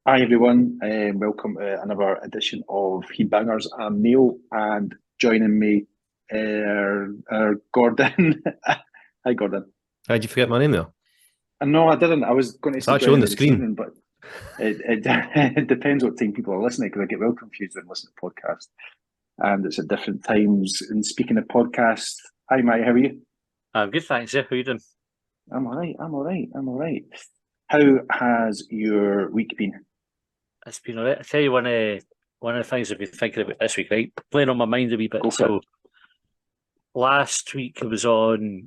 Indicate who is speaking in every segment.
Speaker 1: Hi everyone, welcome to another edition of Bangers. I'm Neil, and joining me Gordon. Hi Gordon.
Speaker 2: How'd you forget my name there?
Speaker 1: No, I didn't. I was going to
Speaker 2: It's
Speaker 1: say
Speaker 2: actually on
Speaker 1: joining
Speaker 2: the
Speaker 1: me this
Speaker 2: screen.
Speaker 1: evening, but it it depends what time people are listening, because I get well confused when listening to podcasts, and it's at different times. And speaking of podcasts, hi Mike, how are you?
Speaker 3: I'm good, thanks. Yeah, how are you doing?
Speaker 1: I'm all right. I'm all right. I'm all right. How has your week been?
Speaker 3: It's been all right. I tell you, one of the things I've been thinking about this week, right? Playing on my mind a wee bit.
Speaker 1: Go for
Speaker 3: So
Speaker 1: it.
Speaker 3: last week I was on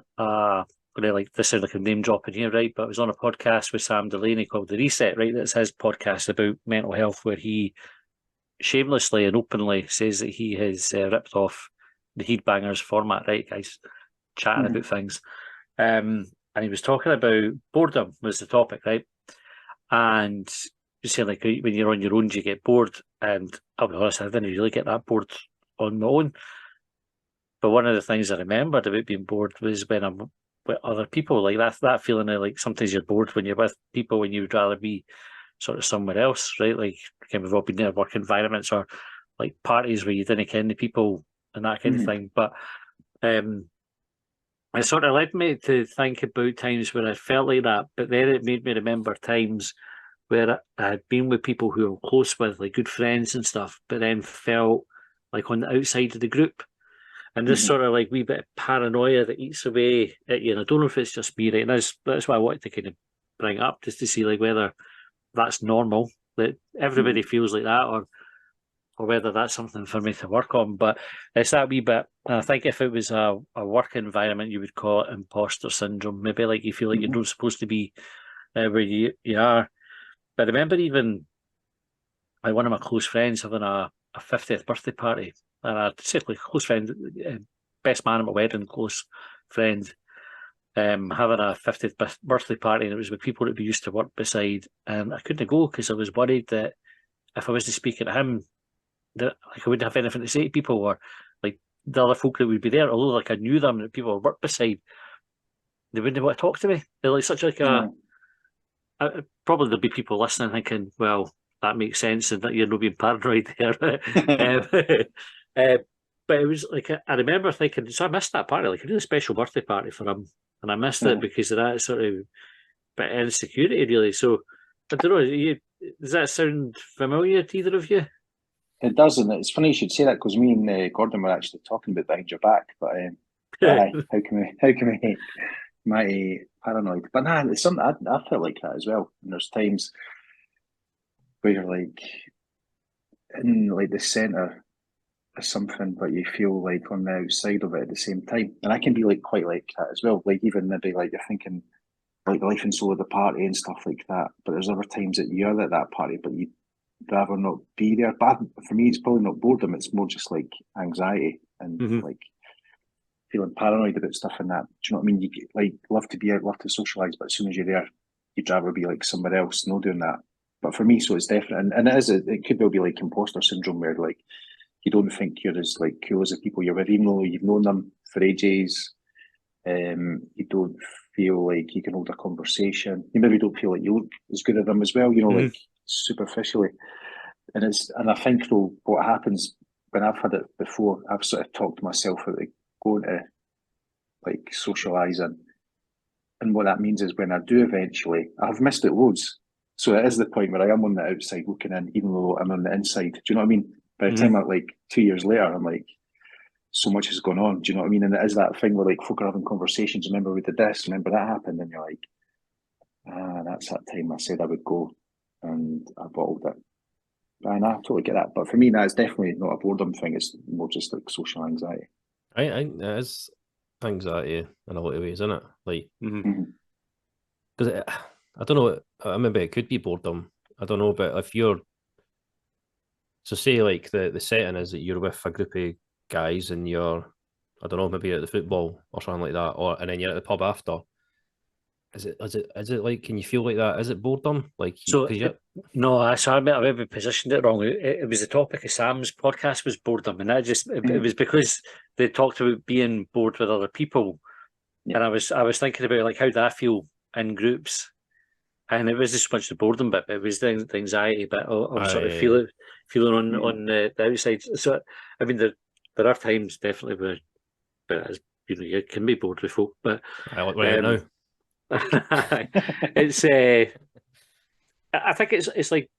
Speaker 3: like this sounds like a name dropping here, right? But I was on a podcast with Sam Delaney called The Reset, right? That's his podcast about mental health, where he shamelessly and openly says that he has ripped off the Headbangers format, right, guys? Chatting
Speaker 1: Mhm.
Speaker 3: about things. And he was talking about boredom was the topic, right? And you say like when you're on your own, do you get bored? And I'll be honest, I didn't really get that bored on my own. But one of the things I remembered about being bored was when I'm with other people, like that feeling of like sometimes you're bored when you're with people when you would rather be sort of somewhere else, right? Like kind of all been in work environments or like parties where you didn't ken the people and that kind of
Speaker 1: Mhm.
Speaker 3: thing. But um it sort of led me to think about times where I felt like that, but then it made me remember times where I had been with people who I'm close with, like good friends and stuff, but then felt like on the outside of the group. And this
Speaker 1: Mhm.
Speaker 3: sort of like wee bit of paranoia that eats away at you. And I don't know if it's just me, right? And that's why I wanted to kind of bring it up, just to see like whether that's normal, that everybody
Speaker 1: Mhm.
Speaker 3: feels like that, or whether that's something for me to work on. But it's that wee bit. And I think if it was a work environment, you would call it imposter syndrome. Maybe like you feel like you're
Speaker 1: Mhm.
Speaker 3: not supposed to be where you are. But I remember even like one of my close friends having a 50th birthday party, and I say like close friend, best man at my wedding, close friend, having a 50th birthday party, and it was with people that we used to work beside, and I couldn't go because I was worried that if I was to speak to him, that like I wouldn't have anything to say to people, or like the other folk that would be there, although like I knew them, that people I worked beside, they wouldn't want to talk to me. They're like such like a
Speaker 1: No.
Speaker 3: probably there'll be people listening thinking, well, that makes sense and that you're not being paranoid there. uh, but it was like, I remember thinking, so I missed that party, like a really special birthday party for him. And I missed it because of that sort of bit of insecurity, really. So I don't know, does that sound familiar to either of you?
Speaker 1: It does, and it's funny you should say that, because me and Gordon were actually talking about behind your back. But aye, how can we my paranoid? But nah, it's something I felt like that as well. And there's times where you're like in like the centre of something, but you feel like on the outside of it at the same time. And I can be like quite like that as well. Like even maybe like you're thinking like the life and soul of the party and stuff like that. But there's other times that you're at that party, but you'd rather not be there. But for me, it's probably not boredom. It's more just like anxiety and
Speaker 3: Hmm.
Speaker 1: like feeling paranoid about stuff and that. Do you know what I mean? You get, like love to be out, love to socialise, but as soon as you're there, you'd rather be like somewhere else, no doing that. But for me, so it's definite, and it is. It could well be like imposter syndrome, where like you don't think you're as like cool as the people you're with, even though you've known them for ages. You don't feel like you can hold a conversation. You maybe don't feel like you look as good at them as well. You know,
Speaker 3: Hmm.
Speaker 1: like superficially. And I think though what happens when I've had it before, I've sort of talked to myself about like, going to like socialising, and what that means is when I do eventually, I've missed it loads. So it is the point where I am on the outside looking in, even though I'm on the inside. Do you know what I mean? By the
Speaker 3: Hmm.
Speaker 1: time I'm like 2 years later, I'm like, so much has gone on. Do you know what I mean? And it is that thing where like folk are having conversations. Remember we did this. Remember that happened, and you're like, that's that time I said I would go, and I bottled it. And I totally get that. But for me, that's definitely not a boredom thing. It's more just like social anxiety.
Speaker 2: I think it is anxiety in a lot of ways, isn't it? Like,
Speaker 3: Hmm.
Speaker 1: Mm-hmm.
Speaker 2: because I don't know, maybe it could be boredom. I don't know, but if you're, so say like the setting is that you're with a group of guys and you're, I don't know, maybe at the football or something like that, or and then you're at the pub after. Is it like, can you feel like that? Is it boredom? Like,
Speaker 3: So
Speaker 2: because you,
Speaker 3: no, I maybe positioned it wrong. It was the topic of Sam's podcast was boredom, and that just it
Speaker 1: Mm-hmm.
Speaker 3: was because they talked about being bored with other people,
Speaker 1: Yeah.
Speaker 3: and I was thinking about like how do I feel in groups, And it wasn't so much the boredom bit, but it was the anxiety bit, or sort of feeling on the outside. So, I mean, there are times definitely where, but you can be bored with folk, but
Speaker 2: I like right now.
Speaker 3: it's I think it's like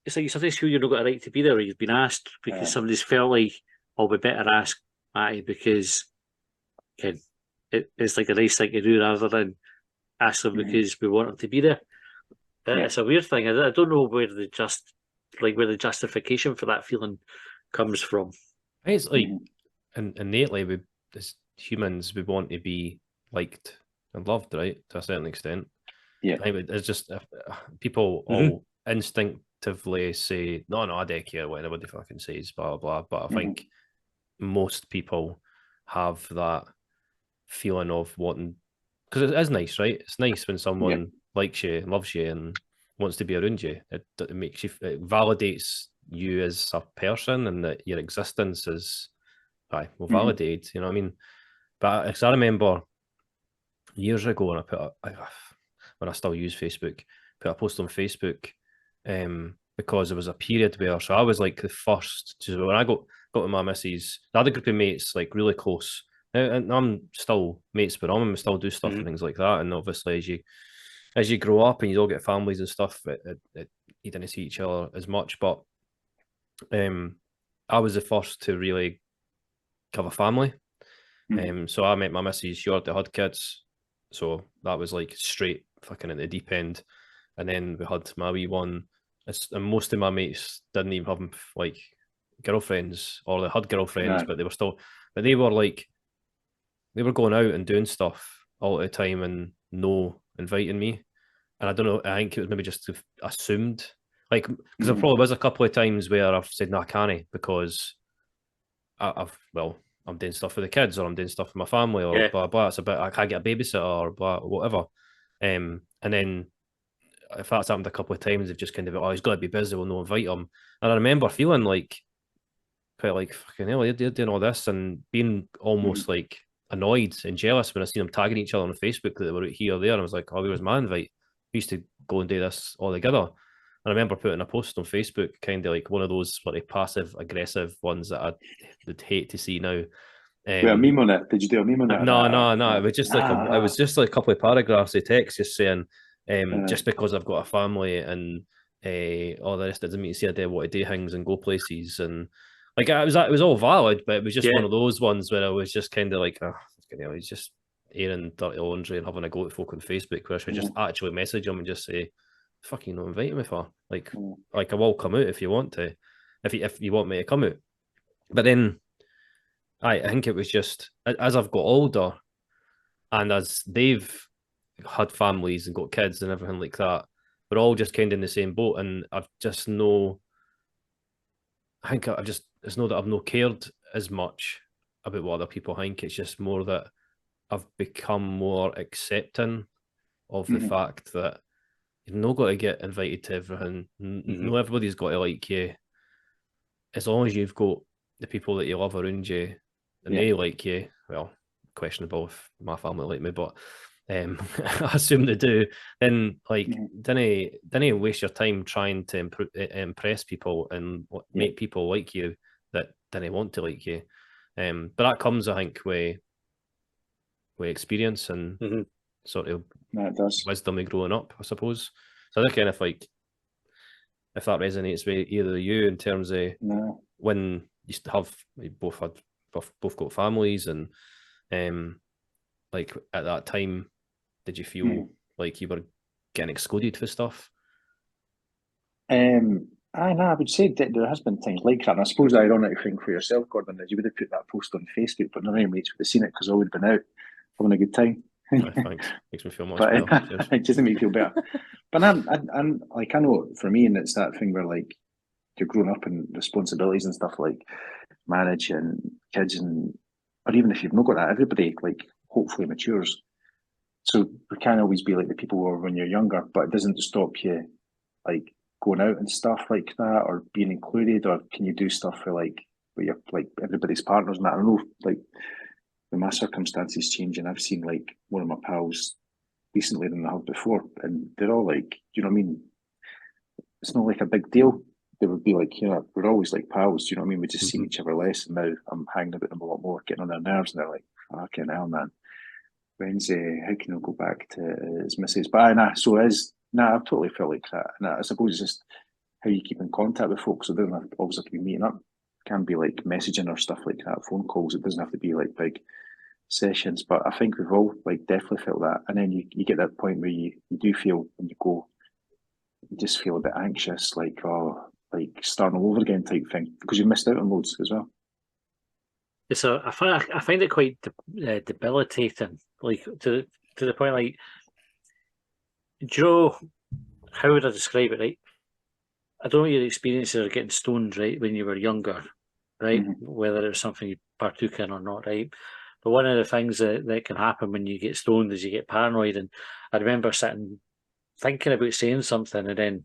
Speaker 3: you sometimes feel you're not got a right to be there, or you've been asked because somebody's felt like, oh, we better ask Matty because it's like a nice thing to do rather than ask them because we want them to be there. It's a weird thing. I don't know where the justification for that feeling comes from.
Speaker 2: I think it's like innately, we as humans, we want to be liked and loved, right, to a certain extent.
Speaker 1: Yeah,
Speaker 2: I think it's just people all instinctively say, "No, I don't care what anybody fucking says," blah blah blah. But I think most people have that feeling of wanting, because it is nice, right? It's nice when someone likes you, loves you, and wants to be around you. It makes you, it validates you as a person, and that your existence is, will validate. You know what I mean? But because I remember years ago, when when I still use Facebook, put a post on Facebook, because there was a period where, so I was like the first to, when I got to my missus, I had a group of mates like really close. And I'm still mates with them, and we still do stuff and things like that. And obviously, as you grow up and you all get families and stuff, you didn't see each other as much. But I was the first to really have a family. So I met my missus, she already had kids. So that was like straight fucking at the deep end. And then we had my wee one. And most of my mates didn't even have like girlfriends, or they had girlfriends, but they were still, but they were like, they were going out and doing stuff all the time and no inviting me. And I don't know, I think it was maybe just assumed, like, because there probably was a couple of times where I've said, no, I can't, because I'm doing stuff for the kids, or I'm doing stuff for my family, or blah blah. It's about, I can't get a babysitter, or blah, whatever. And then if that's happened a couple of times, they've just kind of, oh, he's got to be busy, we'll not invite him. And I remember feeling like, quite like, fucking hell, they're doing all this, and being almost like annoyed and jealous when I seen them tagging each other on Facebook that they were out here or there. And I was like, oh, where's my invite? We used to go and do this all together. And I remember putting a post on Facebook, kind of like one of those sort of passive aggressive ones that I would hate to see now.
Speaker 1: A meme on it? Did you do a meme on it?
Speaker 2: No. It was just like it was just like a couple of paragraphs of text just saying, just because I've got a family and all the rest, it doesn't mean to say I do what I do things and go places, and like it was all valid, but it was just one of those ones where I was just kind of like, he's just airing dirty laundry and having a go at folk on Facebook, where I should just actually message him and just say, fucking not invite me for, like I will come out if you want to, if you want me to come out. But then I think it was just, as I've got older and as they've had families and got kids and everything like that, we're all just kind of in the same boat. And I've just it's not that I've not cared as much about what other people think. It's just more that I've become more accepting of the fact that you've not got to get invited to everything. No, everybody's got to like you. As long as you've got the people that you love around you and they like you, well, questionable if my family like me, but I assume they do, then like didn't waste your time trying to impress people and make people like you that didn't want to like you. But that comes, I think, with experience and sort of wisdom of growing up, I suppose. So I think kind of like, if that resonates with either of you in terms of when you both got families, and like at that time, did you feel like you were getting excluded for stuff?
Speaker 1: I would say that there has been things like that. And I suppose the ironic thing for yourself, Gordon, is you would have put that post on Facebook, but none of your mates would have seen it because I would have been out having a good time.
Speaker 2: Thanks. Makes me feel much better.
Speaker 1: It doesn't make me feel better. But I'm like, I know for me, and it's that thing where like you're growing up and responsibilities and stuff like marriage and kids, and or even if you've not got that, everybody like hopefully matures. So we can't always be like the people who were when you're younger, but it doesn't stop you like going out and stuff like that, or being included, or can you do stuff for like where you're like everybody's partners and that. I don't know, like when my circumstances change, and I've seen like one of my pals recently than they have before, and they're all like, you know what I mean? It's not like a big deal. They would be like, you know, we're always like pals. You know what I mean? We just see each other less, and now I'm hanging about them a lot more, getting on their nerves, and they're like, fucking hell, man. When's how can I go back to his missus? But I've totally felt like that, and I suppose it's just how you keep in contact with folks. So it doesn't always have to be meeting up. It can be like messaging or stuff like that, phone calls. It doesn't have to be like big sessions. But I think we've all like definitely felt that. And then you get that point where you do feel when you go, you just feel a bit anxious, like starting all over again type thing, because you missed out on loads as well.
Speaker 3: So I find it quite debilitating, like to the point, like, do you know, how would I describe it, right? I don't know your experiences of getting stoned, right, when you were younger, right? Whether it was something you partook in or not, right? But one of the things that can happen when you get stoned is you get paranoid. And I remember sitting thinking about saying something and then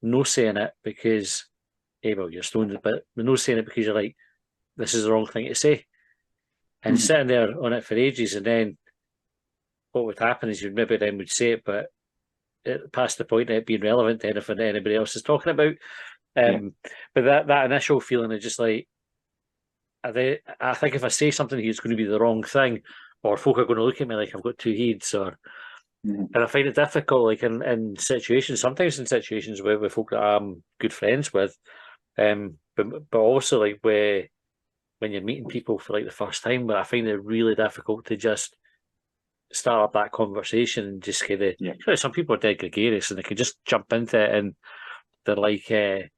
Speaker 3: no saying it because, hey, well, you're stoned, but no saying it because you're like, this is the wrong thing to say. And sitting there on it for ages, and then what would happen is you maybe then would say it, but past the point of it being relevant to anything that anybody else is talking about. But that initial feeling of just like, I think if I say something, it's going to be the wrong thing, or folk are going to look at me like I've got two heads, or and I find it difficult, like in situations, sometimes in situations with folk that I'm good friends with, but also like when you're meeting people for like the first time, but I find it really difficult to just start up that conversation and just kind of, you know, some people are dead gregarious and they can just jump into it, and they're like, they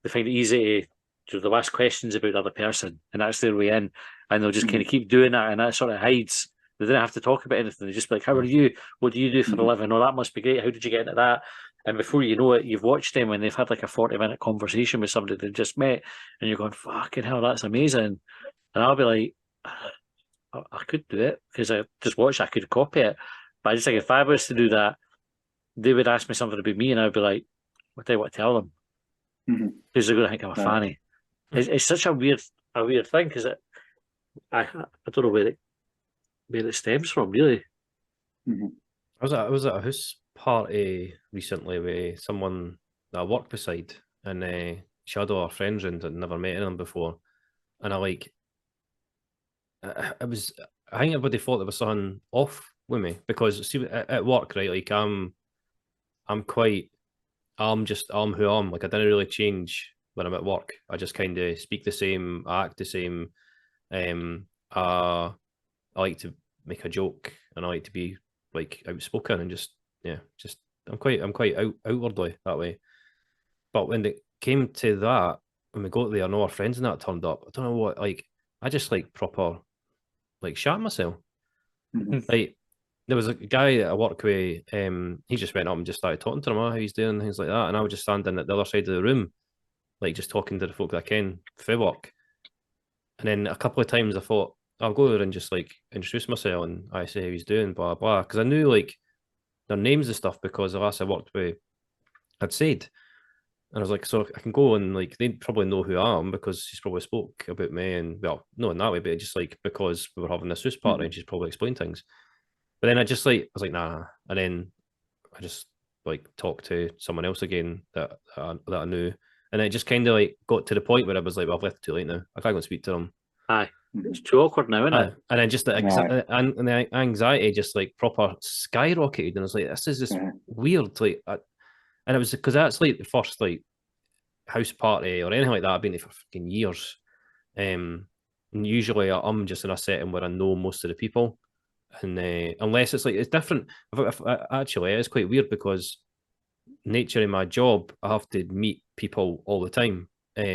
Speaker 3: find it easy to they'll ask questions about the other person, and that's their way in, and they'll just kind of keep doing that, and that sort of hides. They didn't have to talk about anything. They just be like, how are you? What do you do for a living? Oh, that must be great. How did you get into that? And before you know it, you've watched them and they've had like a 40-minute conversation with somebody they've just met, and you're going, fucking hell, that's amazing. And I'll be like, I could do it because I just watched, I could copy it. But I just think if I was to do that, they would ask me something about me, and I'd be like, what do I want to tell them? Because they're going to think I'm a fanny. It's such a weird thing, because I don't know where it stems from, really.
Speaker 2: I was at a house party recently with someone that I worked beside, and she had all her friends round and never met them before, and I think everybody thought there was something off with me, because see at work, right, like I'm who I am. Like I didn't really change when I'm at work. I just kind of speak the same, I act the same. I like to make a joke, and I like to be like outspoken, and just I'm quite outwardly that way. But when it came to that, when we got there, and all our friends and that turned up, I don't know what, like I just like proper like shat myself. Like there was a guy that I work with, he just went up and just started talking to him, how he's doing, things like that, and I was just standing at the other side of the room, like just talking to the folk that I ken through work. And then a couple of times I thought, I'll go there and just like introduce myself and I say how he's doing, blah blah, because I knew like their names and stuff because the last I worked with had said. And I was like, so I can go and like they probably know who I am because she's probably spoke about me, and well, not in that way, but just like because we were having this house party and she's probably explained things. But then I was like, nah. And then I just like talked to someone else again that I knew. And it just kind of like got to the point where I was like, well, I've left it too late now. I can't go and speak to them.
Speaker 3: Aye. It's too awkward now, isn't it?
Speaker 2: And then just the and the anxiety just like proper skyrocketed. And I was like, this is just weird. Like, and it was because that's like the first like house party or anything like that I've been to for fucking years. And usually I'm just in a setting where I know most of the people. And unless it's like it's different, actually it's quite weird because nature of my job, I have to meet people all the time. So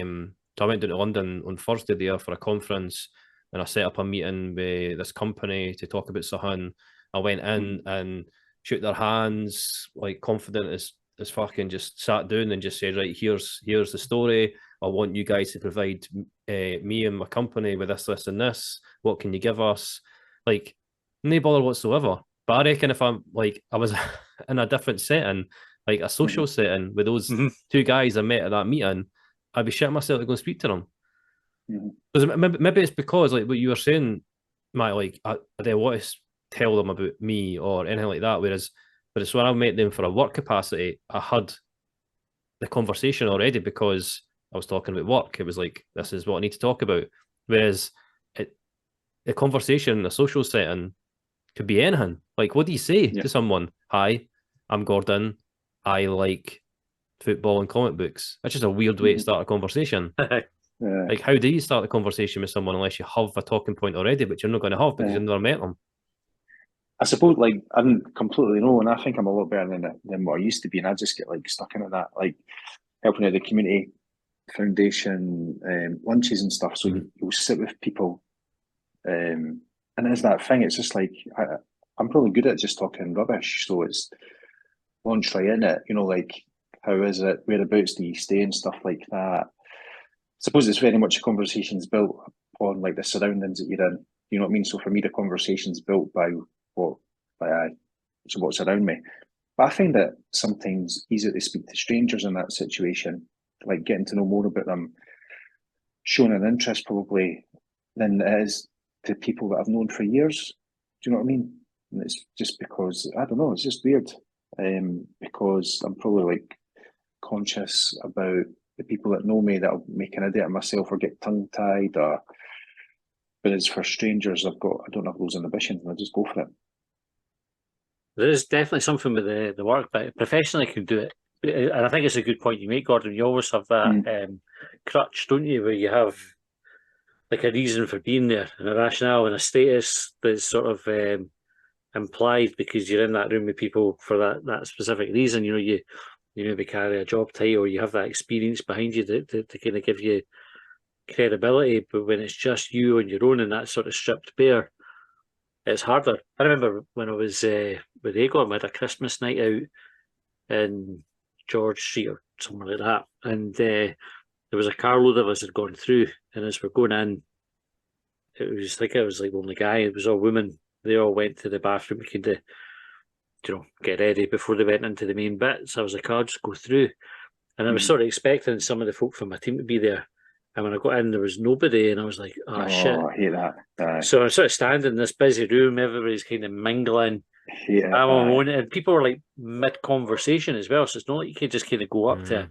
Speaker 2: I went down to London on Thursday there for a conference, and I set up a meeting with this company to talk about something. I went in and shook their hands, like confident as fucking, just sat down and just said, right, here's the story. I want you guys to provide me and my company with this, and this. What can you give us? Like, no bother whatsoever. But I reckon if I'm like, I was in a different setting, like a social setting with those two guys I met at that meeting, I'd be shitting myself to go and speak to them. Because maybe it's because like what you were saying, Matt, like I don't want to tell them about me or anything like that. Whereas when I met them for a work capacity, I had the conversation already because I was talking about work. It was like, this is what I need to talk about. Whereas a conversation in a social setting could be anything. Like, what do you say to someone? Hi, I'm Gordon. I like football and comic books. That's just a weird way to start a conversation. Like, how do you start a conversation with someone unless you have a talking point already, but you're not going to have because you've never met them?
Speaker 1: I suppose, like, I didn't completely know, and I think I'm a lot better than what I used to be, and I just get like stuck into that, like helping out the community foundation lunches and stuff. So you'll sit with people, and it's that thing. It's just like I'm probably good at just talking rubbish, so it's launch right in it. You know, like, how is it? Whereabouts do you stay and stuff like that. I suppose it's very much a conversation's built upon like the surroundings that you're in. You know what I mean? So for me, the conversation's built by what's around me. But I find that sometimes easier to speak to strangers in that situation, like getting to know more about them, showing an interest probably than it is to people that I've known for years. Do you know what I mean? And it's just because, I don't know, it's just weird. Because I'm probably like conscious about the people that know me that I'll make an idiot of myself or get tongue tied, but as for strangers, I don't have those inhibitions and I just go for it.
Speaker 3: There is definitely something with the work, but professionally I can do it. And I think it's a good point you make, Gordon. You always have that crutch, don't you, where you have like a reason for being there and a rationale and a status that's sort of implied because you're in that room with people for that specific reason. You know, you maybe carry a job title or you have that experience behind you to kind of give you credibility. But when it's just you on your own and that sort of stripped bare, it's harder. I remember when I was with Egon, we had a Christmas night out in George Street or somewhere like that, and there was a carload of us had gone through, and as we're going in, it was like I was like the only guy. It was all women. They all went to the bathroom, kind of, get ready before they went into the main bit. So I was like, I'll just go through, and I was sort of expecting some of the folk from my team to be there. And when I got in, there was nobody, and I was like, oh shit.
Speaker 1: I hate that.
Speaker 3: So I'm sort of standing in this busy room, everybody's kind of mingling. I'm alone, and people are like mid-conversation as well, so it's not like you can just kind of go up to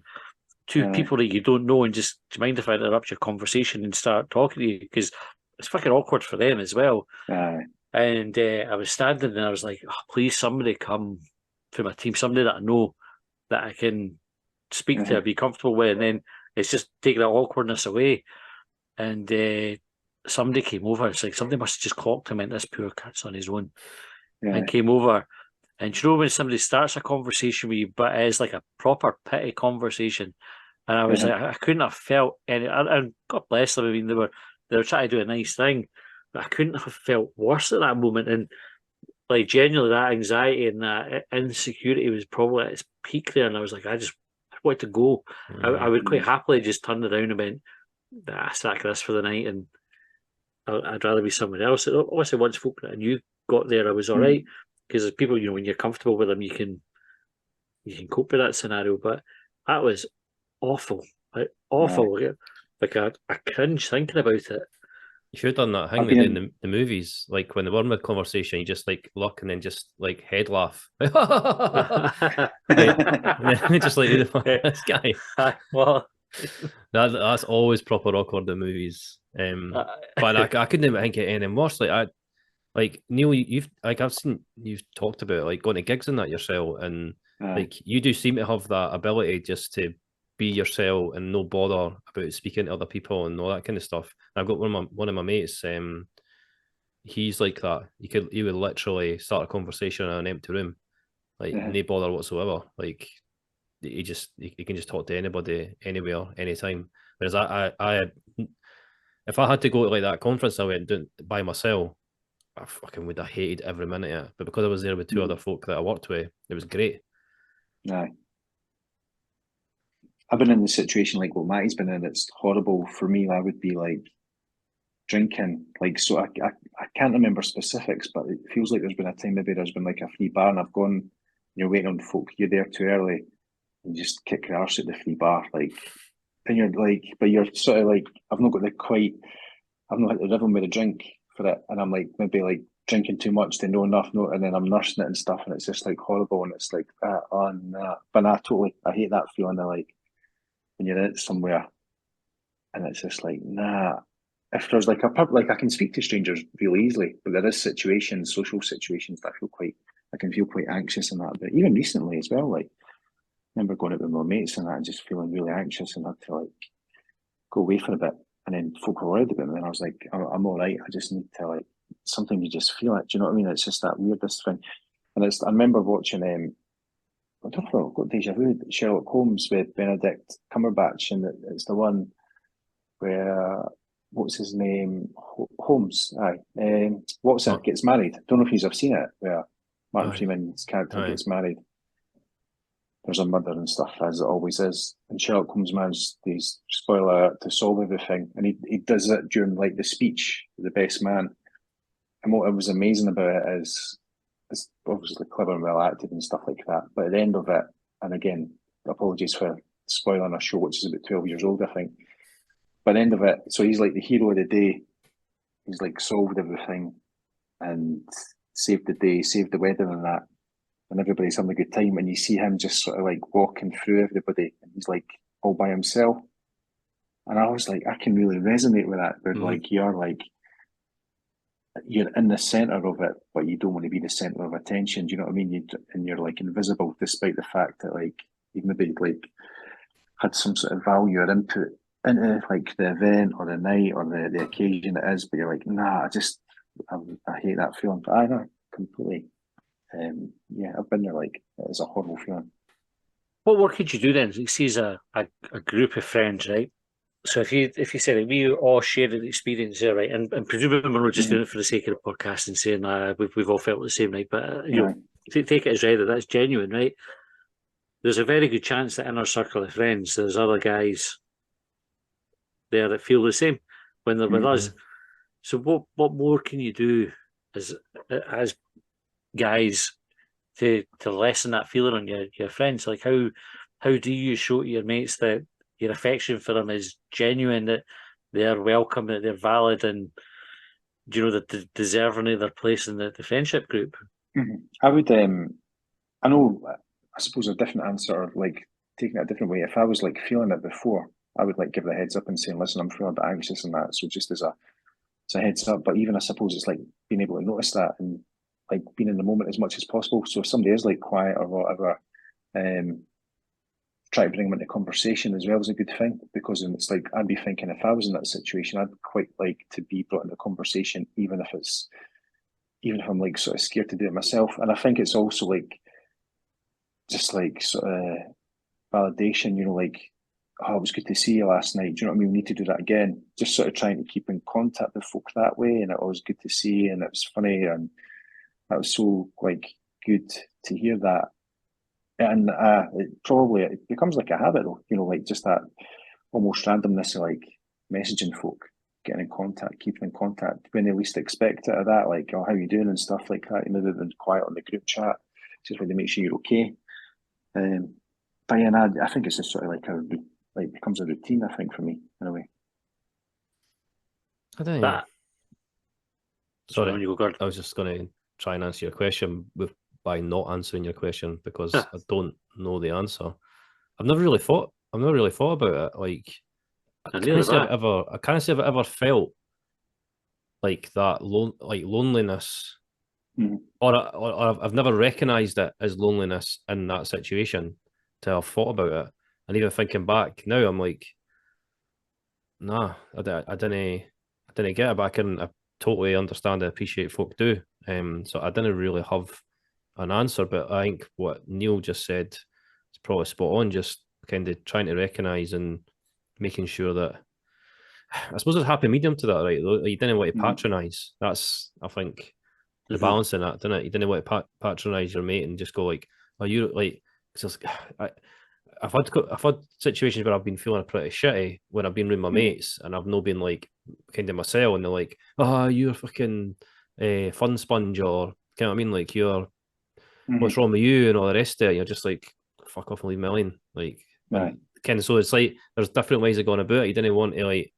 Speaker 3: two people that you don't know and just, do you mind if I interrupt your conversation and start talking to you? Because it's fucking awkward for them as well. And I was standing and I was like, oh, please, somebody come from my team, somebody that I know that I can speak to, be comfortable with, and then it's just take that awkwardness away. And somebody came over. It's like somebody must have just clocked him into this poor cat's on his own, and came over. And you know when somebody starts a conversation with you, but it is like a proper pity conversation, and I was like, I couldn't have felt any. And God bless them. I mean, they were trying to do a nice thing, but I couldn't have felt worse at that moment. And like genuinely, that anxiety and that insecurity was probably at its peak there. And I was like, I wanted to go. I would quite happily just turn around and went, sack this for the night, and I'd rather be somewhere else. Obviously, once folk that I knew got there, I was all right, because as people, when you're comfortable with them, you can cope with that scenario. But that was awful, like awful. Like I cringe thinking about it.
Speaker 2: You should have done that thing they do in the movies, like when they were mid conversation, you just like look and then just like head laugh. And then just like this guy.
Speaker 3: Well,
Speaker 2: that's always proper awkward in movies. But I couldn't even think of anything worse. Like Neil, I've seen you've talked about like going to gigs and that yourself, and like you do seem to have that ability just to be yourself and no bother about speaking to other people and all that kind of stuff. I've got one of my mates. He's like that. He would literally start a conversation in an empty room, like no bother whatsoever. Like he can just talk to anybody, anywhere, anytime. Whereas I if I had to go to like that conference I went doing by myself, I fucking would have hated every minute of it. But because I was there with two other folk that I worked with, it was great.
Speaker 1: I've been in the situation like what Matty's been in. It's horrible for me. I would be like drinking, like, so I can't remember specifics, but it feels like there's been a time maybe there's been like a free bar and I've gone, you're waiting on folk, you're there too early, and just kick your arse at the free bar, like, and you're like, but you're sort of like, I've not hit the rhythm with a drink for it, and I'm like maybe like drinking too much to know enough, and then I'm nursing it and stuff, and it's just like horrible, and it's like, oh nah. But nah, totally, I hate that feeling of like when you're in it somewhere, and it's just like, nah. If there's like a pub, like I can speak to strangers really easily, but there is situations, social situations that I can feel quite anxious in that. But even recently as well, like I remember going out with my mates and that, and just feeling really anxious, and had to like go away for a bit, and then folk were worried about me, and I was like, I'm all right. I just need to like, sometimes you just feel it. Do you know what I mean? It's just that weirdest thing. And I remember watching I don't know, I've got deja vu, Sherlock Holmes with Benedict Cumberbatch, and it's the one where what's his name? Holmes, aye. Watson gets married. Don't know if you've seen it, where Martin Freeman's character gets married. There's a murder and stuff, as it always is. And Sherlock Holmes manages, these spoiler alert, to solve everything. And he does it during like the speech, the best man. And what was amazing about it is it's obviously clever and well acted and stuff like that. But at the end of it, and again, apologies for spoiling a show which is about 12 years old, I think. By the end of it, so he's like the hero of the day. He's like solved everything and saved the day, saved the wedding and that. And everybody's having a good time. And you see him just sort of like walking through everybody. And he's like all by himself. And I was like, I can really resonate with that. But like, you're in the centre of it, but you don't want to be the centre of attention. Do you know what I mean? And you're like invisible, despite the fact that like you've maybe like had some sort of value or input into like the event or the night or the occasion it is, but you're like, nah, I hate that feeling. But I know completely. Yeah, I've been there. Like, it's a horrible feeling.
Speaker 3: What work could you do then? See, as a group of friends, right? So if you say like, we all shared an experience here, right, and presumably we're not just doing it for the sake of the podcast and saying we've all felt the same, right? But you know, take it as read that that's genuine, right? There's a very good chance that in our circle of friends, there's other guys there that feel the same when they're with us. So what more can you do as guys to lessen that feeling on your friends? Like how do you show to your mates that your affection for them is genuine, that they're welcome, that they're valid, and you know that they're deserving of their place in the friendship group?
Speaker 1: I would I know, I suppose a different answer, or like taking it a different way. If I was like feeling it before, I would like give the heads up and saying, listen, I'm feeling a bit anxious and that. So just as a heads up. But even I suppose it's like being able to notice that and like being in the moment as much as possible. So if somebody is like quiet or whatever, try to bring them into conversation as well is a good thing, because it's like I'd be thinking if I was in that situation, I'd quite like to be brought into conversation, even if I'm like sort of scared to do it myself. And I think it's also like just like sort of validation, you know, like, oh, it was good to see you last night. Do you know what I mean? We need to do that again. Just sort of trying to keep in contact with folk that way. And it was good to see you, and it was funny, and that was so like good to hear that. And it becomes like a habit, though, you know, like just that almost randomness of like messaging folk, getting in contact, keeping in contact when they least expect it, or that, like, oh, how you doing and stuff like that. You maybe been quiet on the group chat, just when they make sure you're okay. But yeah, I think it's just sort of like becomes a routine, I think, for me in a way.
Speaker 2: I don't know. Sorry,
Speaker 3: I
Speaker 2: was just going to try and answer your question by not answering your question, because I don't know the answer. I've never really thought about it. Like, I can't say I've ever felt like that loneliness, or I've never recognised it as loneliness in that situation till I've thought about it. And even thinking back now, I'm like, nah, I didn't get it, but I totally understand and appreciate folk do. So I didn't really have an answer, but I think what Neil just said is probably spot on. Just kind of trying to recognise and making sure that, I suppose, there's a happy medium to that, right? You didn't want to patronise. That's, I think, the balance in that, didn't it? You didn't want to patronise your mate and just go like, "Oh, you like." Cause I've had situations where I've been feeling pretty shitty when I've been with my mates, and I've not been like kind of myself, and they're like, "Oh, you're fucking fun sponge," or you know what I mean, like, you're what's wrong with you and all the rest of it. You're just like, fuck off and leave me alone. Like, kind of, so it's like there's different ways of going about it. You didn't want to like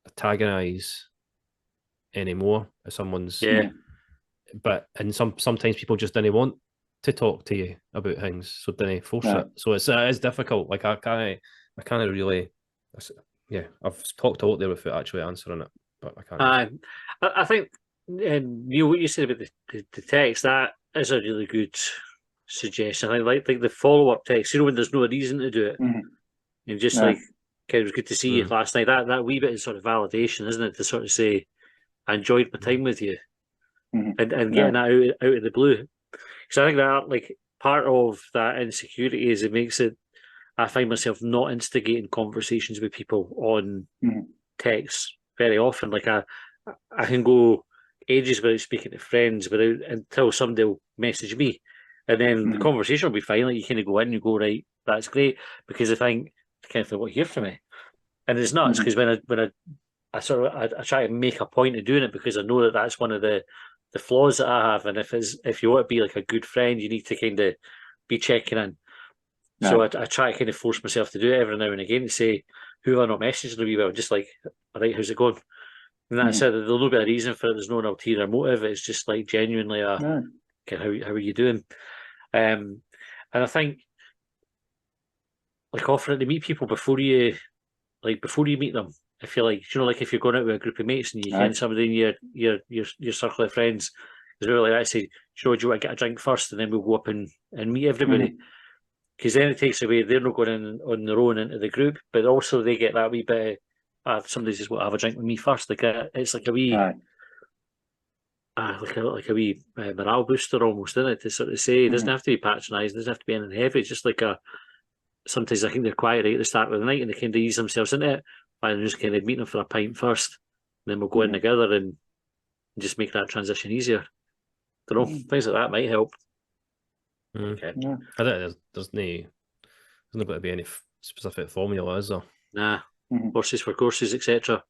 Speaker 2: antagonise anymore if someone's and sometimes people just didn't want to talk to you about things, so didn't force it. So it is difficult. Like I can't really. Yeah, I've talked a lot there without actually answering it, but I can't.
Speaker 3: I think, Neil, what you said about the text, that is a really good suggestion. I like the follow-up text, when there's no reason to do it. And just like, okay, it was good to see you last night. That wee bit of sort of validation, isn't it? To sort of say, I enjoyed my time with you. And getting that out of the blue. So I think that, like, part of that insecurity is it makes it, I find myself not instigating conversations with people on text very often. Like I can go ages without speaking to friends until somebody will message me, and then the conversation will be fine. Like you kind of go in, you go, right, that's great, because I think I kind of want to hear from me, and it's nuts because when I try to make a point of doing it because I know that that's one of the flaws that I have, and if you want to be like a good friend, you need to kind of be checking in. Yeah. So I try to kind of force myself to do it every now and again to say, who have I not messaged in a wee while? Just like, all right, how's it going? And that's it. There'll no be a reason for it. There's no ulterior motive. It's just like genuinely okay, how are you doing? And I think like offering to meet people before you meet them. I feel like, like if you're going out with a group of mates and you find somebody in your circle of friends, is really like I say, do you want to get a drink first and then we'll go up and meet everybody. Because then it takes away, they're not going in on their own into the group, but also they get that wee bit of, somebody just want to have a drink with me first. Like it's like a wee, like a wee morale booster almost, isn't it? To sort of say, it doesn't have to be patronising, it doesn't have to be anything heavy. It's just like sometimes I think they're quiet right at the start of the night and they kind of ease themselves into it. And just kind of meet them for a pint first, and then we'll go in together and just make that transition easier. Don't know, things like that might help.
Speaker 2: Okay. I don't. There's not going to be any specific formula, is there?
Speaker 3: Nah. Horses for courses, etc.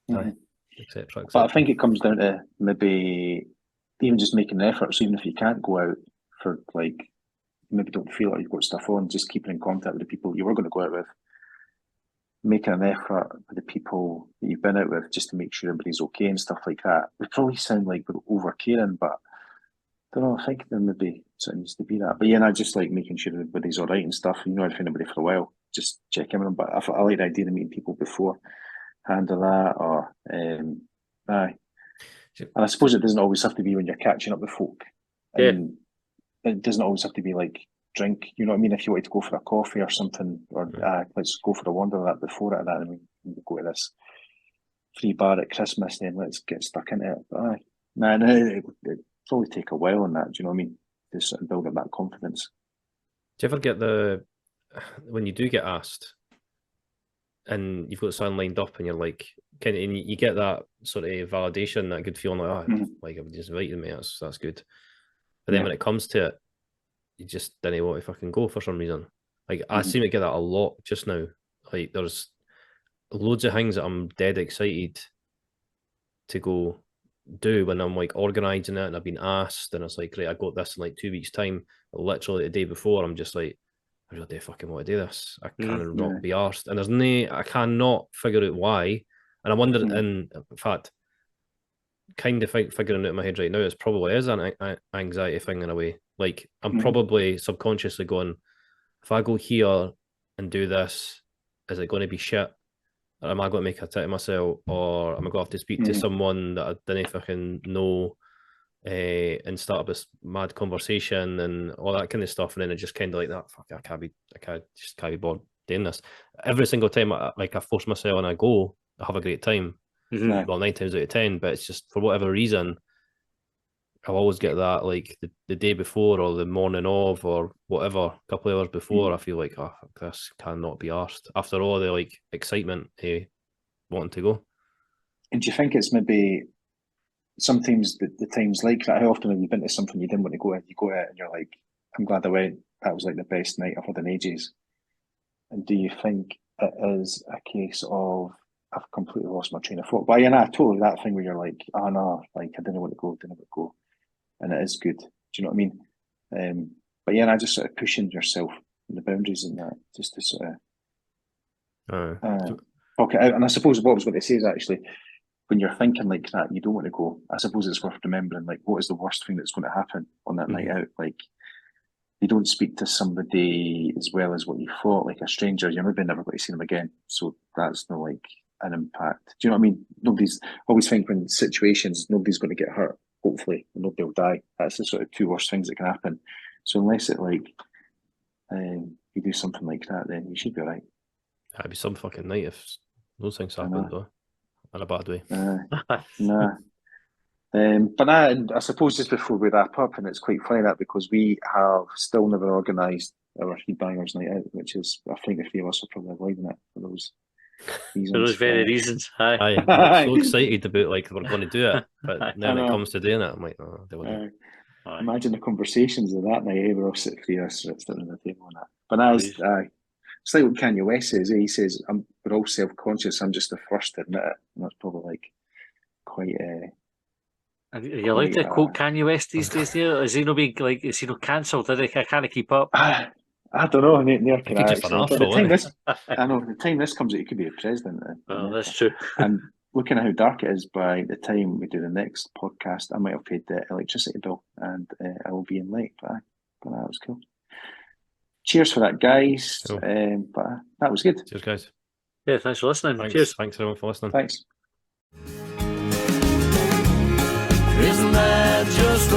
Speaker 2: Etc.
Speaker 1: But I think it comes down to maybe even just making an effort. So even if you can't go out for like, maybe don't feel like you've got stuff on, just keeping in contact with the people you were going to go out with. Making an effort with the people that you've been out with just to make sure everybody's okay and stuff like that. We probably sound like we're over caring, but I don't know. I think there maybe something needs to be that. But I just like making sure everybody's all right and stuff. I've known anybody for a while, just check in with them. But I like the idea of meeting people before hand of that, or and I suppose it doesn't always have to be when you're catching up with folk. And it doesn't always have to be like drink, you know what I mean? If you wanted to go for a coffee or something, or let's go for a wander that before it, and then we go to this free bar at Christmas, then let's get stuck into it. But it'd probably take a while on that. Do you know what I mean? To sort of build up that confidence.
Speaker 2: Do you ever get when you do get asked, and you've got something lined up, and you're like, and you get that sort of validation, that good feeling like, like I've just invited me, that's good. But then when it comes to it, you just didn't want to fucking go for some reason. Like I seem to get that a lot just now. Like there's loads of things that I'm dead excited to go do when I'm like organising it and I've been asked and it's like, great, I got this in like 2 weeks' time. Literally the day before, I'm just like, I really fucking want to do this. I cannot be arsed. And I cannot figure out why. And I wonder, in fact, kind of figuring it out in my head right now, it probably is an anxiety thing in a way. Like I'm probably subconsciously going, if I go here and do this, is it going to be shit? Or am I going to make a tit of myself? Or am I going to have to speak to someone that I didn't fucking know and start up this mad conversation and all that kind of stuff? And then it's just kind of like that, fuck, I can't be bored doing this. Every single time I force myself and I go, I have a great time. Well, 9 times out of 10, but it's just for whatever reason, I'll always get that like the day before or the morning of or whatever, a couple of hours before, I feel like, oh, this cannot be arsed. After all the like excitement, wanting to go.
Speaker 1: And do you think it's maybe sometimes the times like that? How often have you been to something you didn't want to go in? You go out and you're like, I'm glad I went. That was like the best night I've had in ages. And do you think it is a case of I've completely lost my train of thought? But totally that thing where you're like, oh no, like I didn't want to go. And it is good. Do you know what I mean? But I just sort of pushing yourself in the boundaries and that, just to sort of pocket out. And I suppose what I was going to say is actually, when you're thinking like that, you don't want to go. I suppose it's worth remembering, like, what is the worst thing that's going to happen on that night out? Like, you don't speak to somebody as well as what you thought, like a stranger, you're maybe never going to see them again. So that's not like an impact. Do you know what I mean? Nobody's always think when situations, nobody's going to get hurt, hopefully, and nobody will die. That's the sort of two worst things that can happen. So unless it like you do something like that, then you should be all right.
Speaker 2: That'd be some fucking night if those things happened, though, in a bad way.
Speaker 1: Nah. But I suppose just before we wrap up, and it's quite funny that because we have still never organised our Heatbangers night out, which is, I think the three of us are probably avoiding it for those reasons.
Speaker 3: For those very reasons. Aye.
Speaker 2: I'm so excited about like we're going to do it, but then it comes to doing it, I'm like, oh, they wouldn't.
Speaker 1: Imagine the conversations of that night. We're all sitting three of us sitting at the table on that. But it's like what Kanye West says. He says, "We're all self-conscious. I'm just the first to admit it," and that's probably like quite.
Speaker 3: Are you allowed to quote Kanye West these days? There is he not being like? Is he not cancelled? I can't keep up.
Speaker 1: I don't know. Near can I?
Speaker 2: I
Speaker 1: know the time this comes out, he could be a president.
Speaker 3: Oh, that's true.
Speaker 1: And looking at how dark it is, by the time we do the next podcast, I might have paid the electricity bill, and I will be in late. But that was cool. Cheers for that, guys. Cool. But that was good.
Speaker 2: Cheers, guys.
Speaker 3: Yeah, thanks for listening.
Speaker 2: Thanks.
Speaker 3: Cheers.
Speaker 2: Thanks everyone for listening.
Speaker 1: Thanks.
Speaker 4: Isn't that just